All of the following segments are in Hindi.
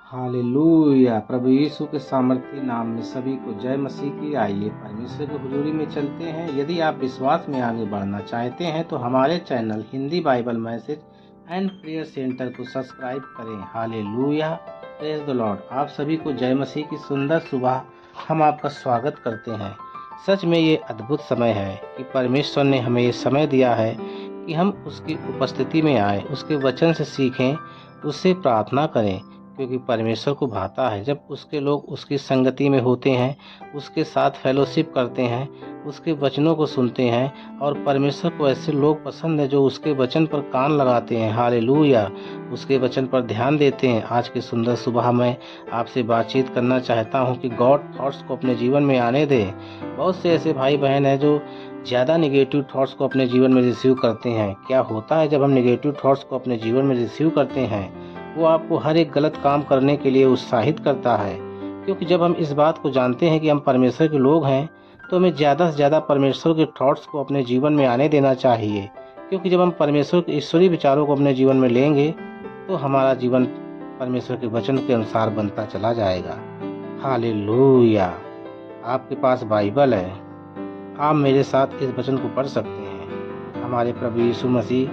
हालेलुया। प्रभु यीशु के सामर्थी नाम में सभी को जय मसीह की। आइए परमेश्वर की हुजूरी में चलते हैं। यदि आप विश्वास में आगे बढ़ना चाहते हैं तो हमारे channel Hindi Bible message and prayer centre को सब्सक्राइब करें। Hallelujah, praise the Lord. आप सभी को जय मसीह की सुंदर सुबह हम आपका स्वागत करते हैं। सच में ये अद्भुत समय है कि परमेश्वर ने हमें ये समय दिया है कि हम उसकी उपस्थिति में आए, उसके वचन से सीखें, उससे प्रार्थना करें, क्योंकि परमेश्वर को भाता है जब उसके लोग उसकी संगति में होते हैं, उसके साथ फेलोशिप करते हैं, उसके वचनों को सुनते हैं। और परमेश्वर को ऐसे लोग पसंद है जो उसके वचन पर कान लगाते हैं। हालेलुया, उसके वचन पर ध्यान देते हैं। आज की सुंदर सुबह में आपसे बातचीत करना चाहता हूं कि गॉड थॉट्स को अपने जीवन में आने दे। बहुत से ऐसे भाई बहन हैं जो ज़्यादा निगेटिव थॉट्स को अपने जीवन में रिसीव करते हैं। क्या होता है जब हम निगेटिव थॉट्स को अपने जीवन में रिसीव करते हैं? वो आपको हर एक गलत काम करने के लिए उत्साहित करता है, क्योंकि जब हम इस बात को जानते हैं कि हम परमेश्वर के लोग हैं तो हमें ज़्यादा से ज़्यादा परमेश्वर के थॉट्स को अपने जीवन में आने देना चाहिए। क्योंकि जब हम परमेश्वर के ईश्वरीय विचारों को अपने जीवन में लेंगे तो हमारा जीवन परमेश्वर के वचन के अनुसार बनता चला जाएगा। हालेलुया। आपके पास बाइबल है, आप मेरे साथ इस वचन को पढ़ सकते हैं। हमारे प्रभु यीशु मसीह,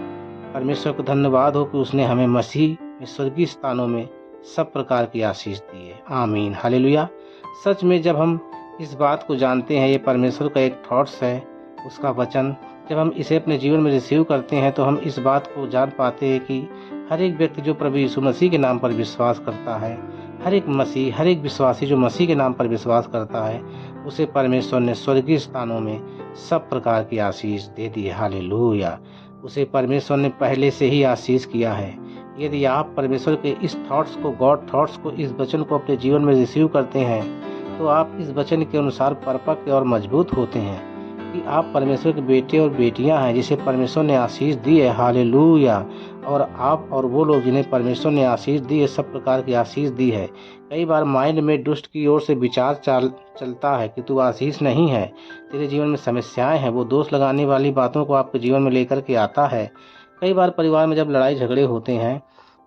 परमेश्वर को धन्यवाद हो कि उसने हमें मसीह में स्वर्गीय स्थानों में सब प्रकार की आशीष दी है। आमीन, हालेलुया। सच में जब हम इस बात को जानते हैं, ये परमेश्वर का एक थॉट्स है, उसका वचन, जब हम इसे अपने जीवन में रिसीव करते हैं तो हम इस बात को जान पाते हैं कि हर एक व्यक्ति जो प्रभु यीशु मसीह के नाम पर विश्वास करता है, हर एक विश्वासी जो मसीह के नाम पर विश्वास करता है, उसे परमेश्वर ने स्वर्गीय स्थानों में सब प्रकार की आशीष दे दी है। हालेलुया, उसे परमेश्वर ने पहले से ही आशीष किया है। यदि आप परमेश्वर के इस थॉट्स को, गॉड थॉट्स को, इस वचन को अपने जीवन में रिसीव करते हैं तो आप इस वचन के अनुसार परिपक्व और मजबूत होते हैं कि आप परमेश्वर के बेटे और बेटियां हैं जिसे परमेश्वर ने आशीष दी है। हालेलुया। और आप और वो लोग जिन्हें परमेश्वर ने आशीष दी है, सब प्रकार की आशीष दी है। कई बार माइंड में दुष्ट की ओर से विचार चलता है कि तू आशीष नहीं है, तेरे जीवन में समस्याएं हैं। वो दोष लगाने वाली बातों को आपके जीवन में लेकर के आता है। कई बार परिवार में जब लड़ाई झगड़े होते हैं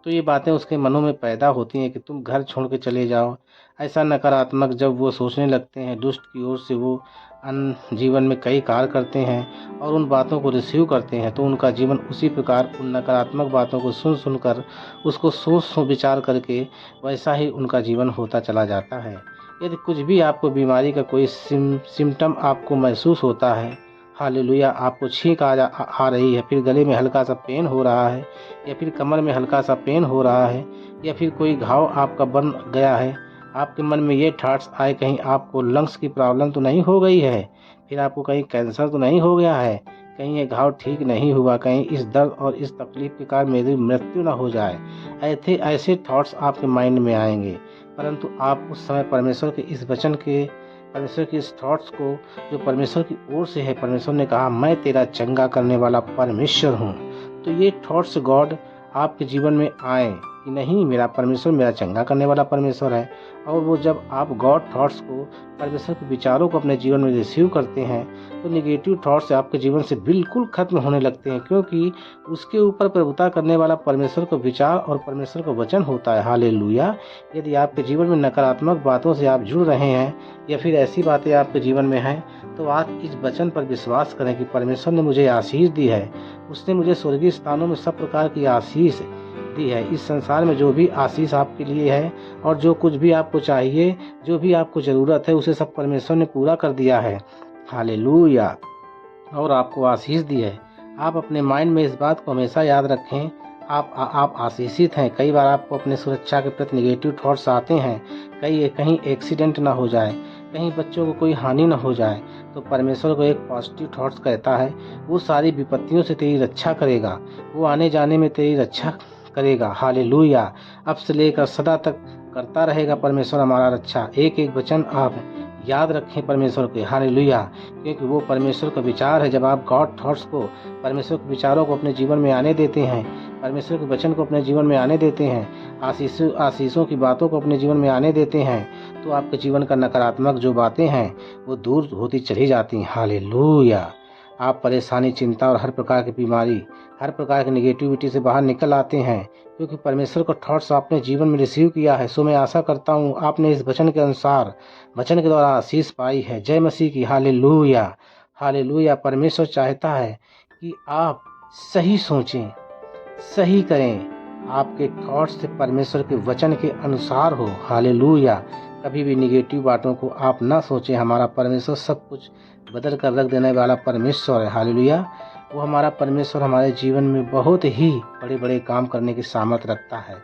तो ये बातें उसके मनों में पैदा होती हैं कि तुम घर छोड़ के चले जाओ। ऐसा नकारात्मक जब वो सोचने लगते हैं, दुष्ट की ओर से वो जीवन में कई कार्य करते हैं और उन बातों को रिसीव करते हैं, तो उनका जीवन उसी प्रकार उन नकारात्मक बातों को सुनकर, उसको सोच विचार करके वैसा ही उनका जीवन होता चला जाता है। यदि कुछ भी आपको बीमारी का कोई सिम्टम आपको महसूस होता है, हालेलुया, आपको छींक आ रही है, फिर गले में हल्का सा पेन हो रहा है, या फिर कमर में हल्का सा पेन हो रहा है, या फिर कोई घाव आपका बन गया है, आपके मन में ये थॉट्स आए कहीं आपको लंग्स की प्रॉब्लम तो नहीं हो गई है, फिर आपको कहीं कैंसर तो नहीं हो गया है, कहीं ये घाव ठीक नहीं हुआ, कहीं इस दर्द और इस तकलीफ के कारण मेरी मृत्यु ना हो जाए, ऐसे थॉट्स आपके माइंड में आएंगे। परंतु आप उस समय परमेश्वर के इस वचन के, परमेश्वर के इस थॉट्स को जो परमेश्वर की ओर से है, परमेश्वर ने कहा मैं तेरा चंगा करने वाला परमेश्वर हूँ, तो ये थॉट्स गॉड आपके जीवन में आए कि नहीं, मेरा परमेश्वर मेरा चंगा करने वाला परमेश्वर है। और वो जब आप गॉड थॉट्स को, परमेश्वर के विचारों को अपने जीवन में रिसीव करते हैं तो निगेटिव थॉट्स आपके जीवन से बिल्कुल खत्म होने लगते हैं, क्योंकि उसके ऊपर प्रभुता करने वाला परमेश्वर का विचार और परमेश्वर का वचन होता है। हालेलुया। यदि आपके जीवन में नकारात्मक बातों से आप जुड़ रहे हैं या फिर ऐसी बातें आपके जीवन में हैं, तो आप इस वचन पर विश्वास करें कि परमेश्वर ने मुझे आशीष दी है, उसने मुझे स्वर्गीय स्थानों में सब प्रकार की आशीष दी है। इस संसार में जो भी आशीष आपके लिए है और जो कुछ भी आपको चाहिए, जो भी आपको ज़रूरत है, उसे सब परमेश्वर ने पूरा कर दिया है। हालेलुया। और आपको आशीष दी है। आप अपने माइंड में इस बात को हमेशा याद रखें, आप आशीषित हैं। कई बार आपको अपने सुरक्षा के प्रति निगेटिव थॉट्स आते हैं, कहीं एक्सीडेंट ना हो जाए, कहीं बच्चों को कोई हानि ना हो जाए, तो परमेश्वर को एक पॉजिटिव थॉट्स कहता है वो सारी विपत्तियों से तेरी रक्षा करेगा, वो आने जाने में तेरी रक्षा करेगा। हालेलुया। अब से लेकर सदा तक करता रहेगा परमेश्वर हमारा रक्षा। एक एक वचन आप याद रखें परमेश्वर के। हालेलुया। क्योंकि वो परमेश्वर का विचार है। जब आप गॉड थॉट्स को, परमेश्वर के विचारों को अपने जीवन में आने देते हैं, परमेश्वर के वचन को अपने जीवन में आने देते हैं, आशीषों की बातों को अपने जीवन में आने देते हैं, तो आपके जीवन का नकारात्मक जो बातें हैं वो दूर होती चली जाती हैं। हालेलुया। आप परेशानी, चिंता और हर प्रकार की बीमारी, हर प्रकार की नेगेटिविटी से बाहर निकल आते हैं, क्योंकि परमेश्वर का थॉट्स आपने जीवन में रिसीव किया है। सो मैं आशा करता हूँ आपने इस वचन के अनुसार, वचन के द्वारा आशीष पाई है। जय मसीह की। Hallelujah, hallelujah. परमेश्वर चाहता है कि आप सही सोचें, सही करें, आपके थॉट्स से परमेश्वर के वचन के अनुसार हो। हालेलुया। कभी भी निगेटिव बातों को आप ना सोचें। हमारा परमेश्वर सब कुछ बदल कर रख देने वाला परमेश्वर है। हालेलुया। वो हमारा परमेश्वर हमारे जीवन में बहुत ही बड़े बड़े काम करने की सामर्थ्य रखता है।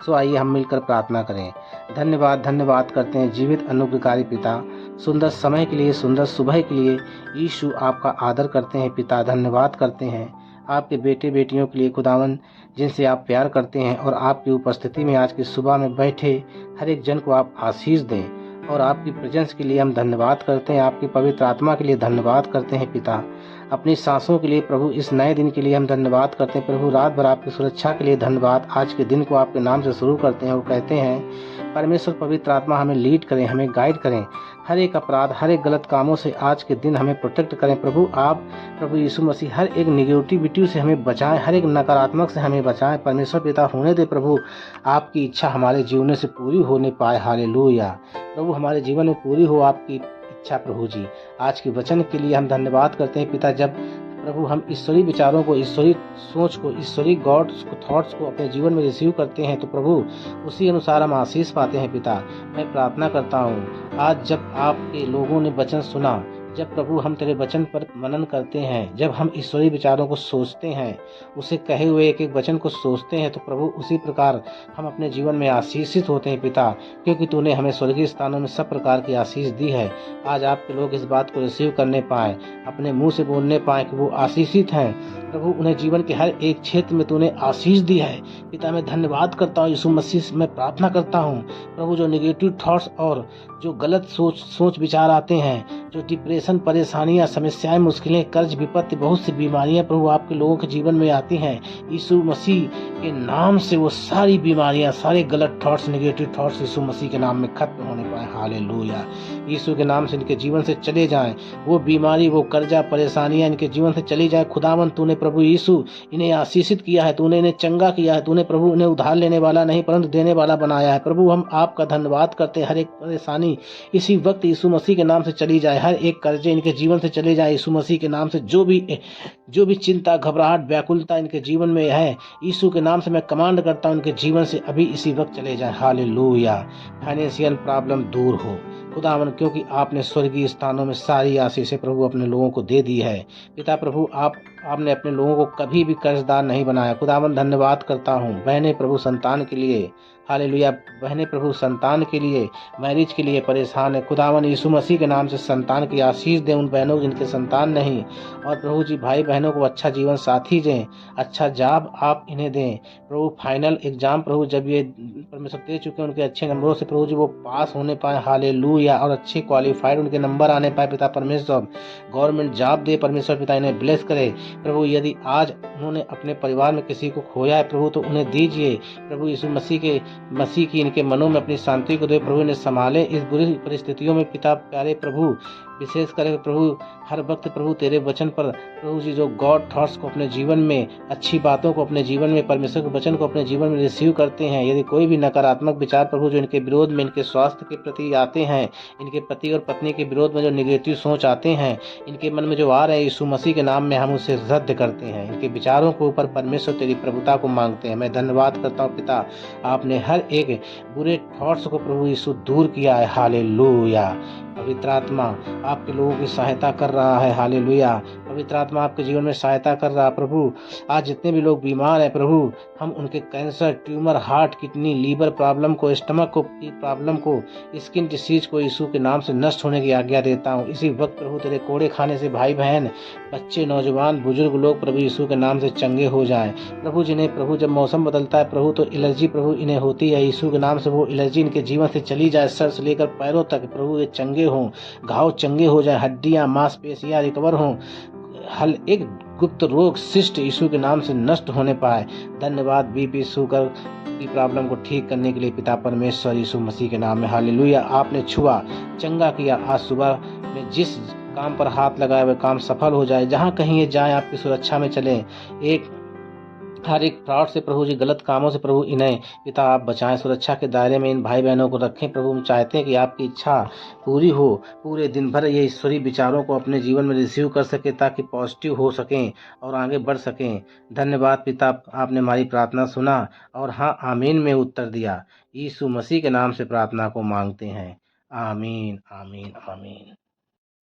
सो आइए हम मिलकर प्रार्थना करें। धन्यवाद, धन्यवाद करते हैं जीवित अनुग्रहकारी पिता, सुंदर समय के लिए, सुंदर सुबह के लिए। यीशु आपका आदर करते हैं पिता, धन्यवाद करते हैं आपके बेटे बेटियों के लिए खुदावन, जिनसे आप प्यार करते हैं, और आपकी उपस्थिति में आज की सुबह में बैठे हर एक जन को आप आशीष दें। और आपकी प्रेजेंस के लिए हम धन्यवाद करते हैं, आपकी पवित्र आत्मा के लिए धन्यवाद करते हैं पिता, अपनी सांसों के लिए प्रभु, इस नए दिन के लिए हम धन्यवाद करते हैं प्रभु, रात भर आपकी सुरक्षा के लिए धन्यवाद। आज के दिन को आपके नाम से शुरू करते हैं और कहते हैं परमेश्वर पवित्र आत्मा हमें लीड करें, हमें गाइड करें, हर एक अपराध, हर एक गलत कामों से आज के दिन हमें प्रोटेक्ट करें प्रभु। आप प्रभु यीशु मसीह हर एक निगेटिविटी से हमें बचाएं, हर एक नकारात्मक से हमें बचाएं। परमेश्वर पिता होने दे प्रभु, आपकी इच्छा हमारे जीवन से पूरी होने पाए। हालेलुया। प्रभु हमारे जीवन में पूरी हो आपकी इच्छा प्रभु जी। आज के वचन के लिए हम धन्यवाद करते हैं पिता। जब प्रभु हम ईश्वरीय विचारों को, ईश्वरीय सोच को, ईश्वरीय गॉड्स को, थॉट्स को अपने जीवन में रिसीव करते हैं तो प्रभु उसी अनुसार हम आशीष पाते हैं पिता। मैं प्रार्थना करता हूँ आज जब आपके लोगों ने वचन सुना, जब प्रभु हम तेरे वचन पर मनन करते हैं, जब हम ईश्वरीय विचारों को सोचते हैं, उसे कहे हुए एक एक वचन को सोचते हैं, तो प्रभु उसी प्रकार हम अपने जीवन में आशीषित होते हैं पिता, क्योंकि तूने हमें स्वर्गीय स्थानों में सब प्रकार की आशीष दी है। आज आपके लोग इस बात को रिसीव करने पाए, अपने मुंह से बोलने पाए कि वो आशीषित हैं प्रभु। उन्हें जीवन के हर एक क्षेत्र में तूने आशीष दी है पिता। मैं धन्यवाद करता हूँ यीशु मसीह से। मैं प्रार्थना करता हूँ प्रभु, जो नेगेटिव थॉट्स और जो गलत सोच विचार आते हैं, जो डिप्रेशन, परेशानियां, समस्याएं, मुश्किलें, कर्ज, विपत्ति, बहुत सी बीमारियां प्रभु आपके लोगों के जीवन में आती हैं, यीशु मसीह के नाम से वो सारी बीमारियां, सारे गलत थॉट्स, नेगेटिव थॉट्स यीशु मसीह के नाम में खत्म होने पाए। हालेलुया। यीशु के नाम से इनके जीवन से चले जाएं, वो बीमारी, वो कर्जा, परेशानियां इनके जीवन से चली जाए। खुदावन तूने प्रभु यीशु इन्हें आशीषित किया है, तूने इन्हें चंगा किया है, तूने प्रभु इन्हें उधार लेने वाला नहीं परंतु देने वाला बनाया है। प्रभु हम आपका धन्यवाद करते हैं। हर एक परेशानी इसी वक्त यीशु मसीह के नाम से चली जाए, हर एक कर्जे इनके जीवन से चले जाए यीशु मसीह के नाम से। जो भी चिंता, घबराहट, व्याकुलता इनके जीवन में है, यीशु के नाम से मैं कमांड करता हूं इनके जीवन से अभी इसी वक्त चले जाए। हालेलुया। फाइनेंशियल प्रॉब्लम दूर हो खुदावन, क्योंकि आपने स्वर्गीय स्थानों में सारी आशीषें प्रभु अपने लोगों को दे दी है पिता। प्रभु आपने अपने लोगों को कभी भी कर्जदार नहीं बनाया खुदावन। धन्यवाद करता हूँ। बहनें प्रभु संतान के लिए, हालेलुया, बहनें प्रभु संतान के लिए, मैरिज के लिए परेशान है खुदावन, यीशु मसीह के नाम से संतान की आशीष दें उन बहनों को जिनके संतान नहीं। और प्रभु जी भाई बहनों को अच्छा जीवन साथी दें, अच्छा जॉब आप इन्हें दें प्रभु। फाइनल एग्जाम प्रभु जब ये परमेश्वर दे चुके हैं, उनके अच्छे नंबरों से प्रभु जी वो पास होने पाए। हालेलुया। और अच्छे क्वालिफाइड उनके नंबर आने पाए पिता परमेश्वर। गवर्नमेंट जॉब दे परमेश्वर पिता, इन्हें ब्लेस करे प्रभु। यदि आज उन्होंने अपने परिवार में किसी को खोया है प्रभु, तो उन्हें दीजिए प्रभु। यीशु मसीह की इनके मनों में अपनी शांति को दे प्रभु, इन्हें संभाले इस बुरी परिस्थितियों में पिता प्यारे प्रभु। विशेष कर प्रभु हर वक्त प्रभु तेरे वचन पर प्रभु जी जो गॉड थॉट्स को अपने जीवन में, अच्छी बातों को अपने जीवन में, परमेश्वर के वचन को अपने जीवन में रिसीव करते हैं। यदि कोई भी नकारात्मक विचार प्रभु जो इनके विरोध में, इनके स्वास्थ्य के प्रति आते हैं, इनके पति और पत्नी के विरोध में जो नेगेटिव सोच आते हैं, इनके मन में जो आ रहे हैं, यीशु मसीह के नाम में हम उसे रद्द करते हैं। इनके विचारों के ऊपर परमेश्वर तेरी प्रभुता को मांगते हैं। मैं धन्यवाद करता हूँ पिता, आपने हर एक बुरे थॉट्स को प्रभु यीशु दूर किया है। हालेलुया। पवित्र आत्मा आपके लोगों की सहायता कर रहा है। हालेलुया। पवित्र आत्मा आपके जीवन में सहायता कर रहा है प्रभु। आज जितने भी लोग बीमार हैं प्रभु, हम उनके cancer, tumour, heart, kidney, liver problem को, स्टमक को, प्रॉब्लम को, स्किन डिसीज को यीशु के नाम से नष्ट होने की आज्ञा देता हूँ। इसी वक्त प्रभु तेरे कोड़े खाने से भाई बहन, बच्चे, नौजवान, बुजुर्ग लोग प्रभु यीशु के नाम से चंगे हो जाएं प्रभु। जिन्हें प्रभु जब मौसम बदलता है प्रभु तो एलर्जी प्रभु इन्हें होती है, यीशु के नाम से वो एलर्जी इनके जीवन से चली जाए। सर से लेकर पैरों तक प्रभु ये चंगे हों, घाव चंगे हो जाए, हड्डियां, मांसपेशियां रिकवर हों, हर एक गुप्त रोग, शिष्ट यीशु के नाम से नष्ट होने पाए। धन्यवाद। बीपी, शुगर की प्रॉब्लम को ठीक करने के लिए पिता परमेश्वर यीशु मसीह के नाम में। हालेलुया। आपने छुआ, चंगा किया। आज सुबह में जिस काम पर हाथ लगाए हुए काम सफल हो जाए। जहाँ कहीं ये जाएँ आपकी सुरक्षा में चलें। हर एक फ्रॉड से प्रभु जी, गलत कामों से प्रभु इन्हें पिता आप बचाएं, सुरक्षा के दायरे में इन भाई बहनों को रखें। प्रभु हम चाहते हैं कि आपकी इच्छा पूरी हो, पूरे दिन भर ये ईश्वरीय विचारों को अपने जीवन में रिसीव कर सके ताकि पॉजिटिव हो सकें और आगे बढ़ सकें। धन्यवाद पिता, आपने हमारी प्रार्थना सुना और हाँ आमीन में उत्तर दिया। यीशु मसीह के नाम से प्रार्थना को मांगते हैं। आमीन आमीन आमीन।